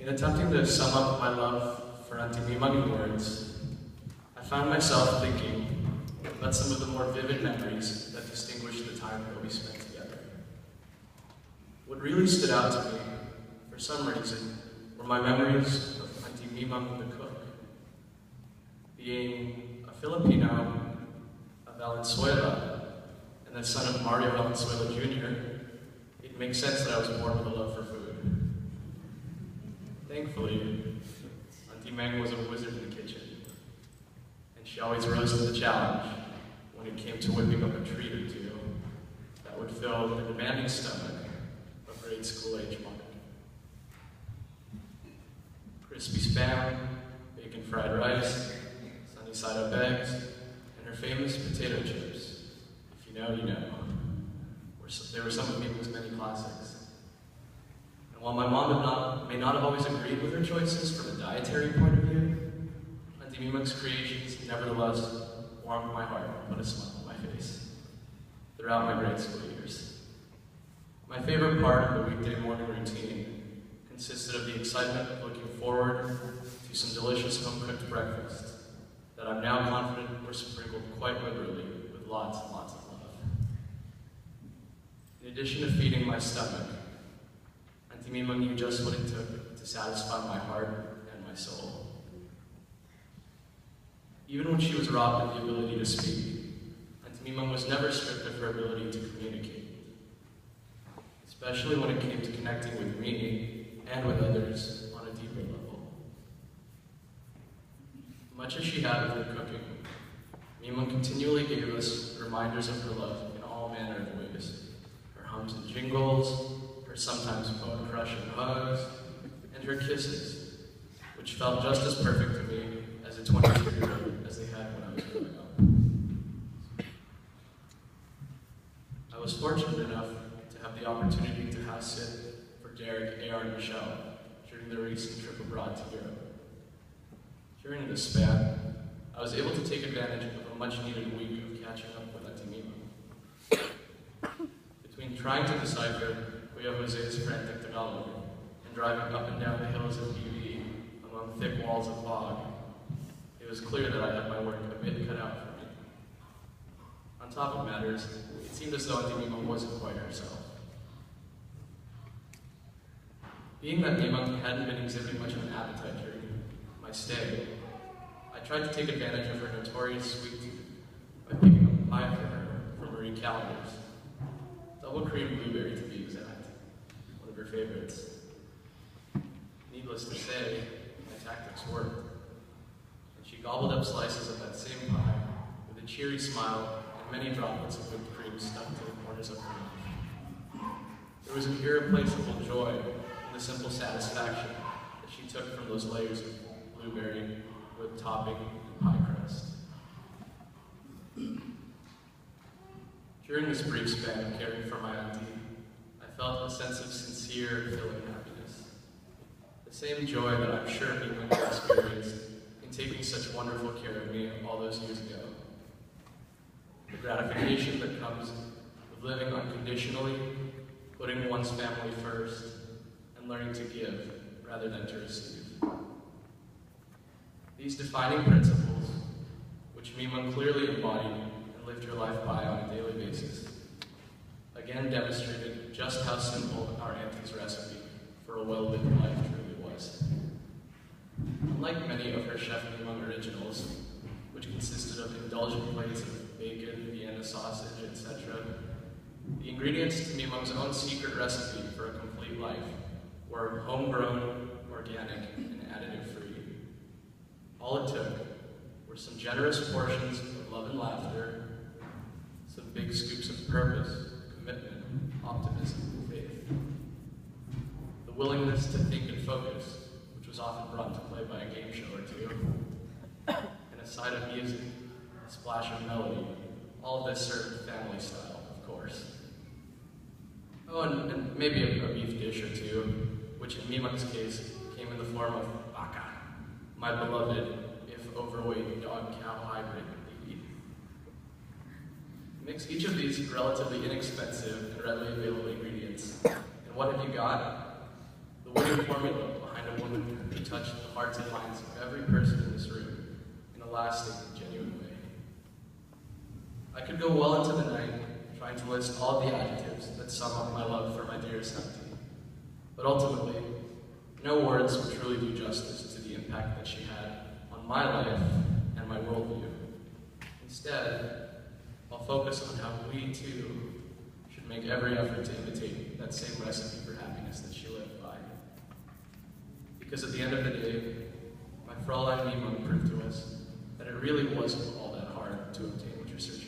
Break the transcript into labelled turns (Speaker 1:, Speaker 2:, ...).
Speaker 1: In attempting to sum up my love for Auntie mimang in words, I found myself thinking about some of the more vivid memories that distinguish the time that we spent together. What really stood out to me, for some reason, were my memories of Auntie Mimang the cook. Being a Filipino of Valenzuela and the son of Mario Valenzuela Jr., it makes sense that I was born with a love for food. Thankfully, Auntie Meng was a wizard in the kitchen, and she always rose to the challenge when it came to whipping up a treat or two that would fill the demanding stomach of grade school-age Mark. Crispy Spam, bacon fried rice, sunny side up eggs, and her famous potato chips. If you know, you know. They were some of Mimang's many classics. And while my mom may not have always agreed with her choices from a dietary point of view, Auntie Mimang's creations nevertheless warmed my heart and put a smile on my face throughout my grade school years. My favorite part of the weekday morning routine consisted of the excitement of looking forward to some delicious home-cooked breakfast that I'm now confident were sprinkled quite liberally with lots and lots of love. In addition to feeding my stomach, Auntie Mimang knew just what it took to satisfy my heart and my soul. Even when she was robbed of the ability to speak, Auntie Mimang was never stripped of her ability to communicate, especially when it came to connecting with me and with others on a deeper level. Much as she had with her cooking, Mimang continually gave us reminders of her love in all manner of ways. Her hums and jingles, her sometimes bone-crushing hugs, and her kisses, which felt just as perfect to me as a 22-year-old as they had when I was growing up. I was fortunate enough to have the opportunity to house sit for Derek, AR, and Michelle during their recent trip abroad to Europe. During this span, I was able to take advantage of a much-needed week of catching up with Auntie Mimang. Between trying to decipher Kuya Jose's frantic Tagalog and driving up and down the hills of PV among thick walls of fog, it was clear that I had my work a bit cut out for me. On top of matters, it seemed as though Auntie Mimang wasn't quite herself. Being that Mimang hadn't been exhibiting much of an appetite during my stay, I tried to take advantage of her notorious sweet tooth by picking up a pie for her from Marie Callender's. Double cream blueberry to be exact, one of her favorites. Needless to say, my tactics worked, and she gobbled up slices of that same pie with a cheery smile and many droplets of whipped cream stuck to the corners of her mouth. There was an irreplaceable joy in the simple satisfaction that she took from those layers of blueberry, whipped topping, and pie crust. During this brief span of caring for my auntie, I felt a sense of sincere, filling happiness. The same joy that I'm sure Mimang experienced in taking such wonderful care of me all those years ago. The gratification that comes with living unconditionally, putting one's family first, and learning to give rather than to receive. These defining principles, which Mimang clearly embodied and lived her life by on a daily basis, again demonstrated just how simple our auntie's recipe for a well-lived life truly was. Unlike many of her Chef Mimang originals, which consisted of indulgent plates of bacon, Vienna sausage, etc., the ingredients to Mimang's own secret recipe for a complete life were homegrown, organic, and additive-free. All it took were some generous portions of love and laughter, some big scoops of purpose, commitment, optimism, and faith. The willingness to think and focus, which was often brought to play by a game show or two, and a side of music, a splash of melody, all of this served family style, of course. Oh, and maybe a beef dish or two, which in Mimang's case came in the form of baka, my beloved, if overweight, dog-cow hybrid indeed. Mix each of these relatively inexpensive and readily available ingredients, and what have you got? the winning formula behind a woman who touched the hearts and minds of every person in this room in a lasting, genuine way. I could go well into the night trying to list all the adjectives that sum up my love for my dearest Auntie, but ultimately, no words would truly do justice to the impact that she had on my life and my worldview. Instead, I'll focus on how we, too, should make every effort to imitate that same recipe for happiness that she lived by. Because at the end of the day, my Fräulein Mimang proved to us that it really wasn't all that hard to obtain what you're searching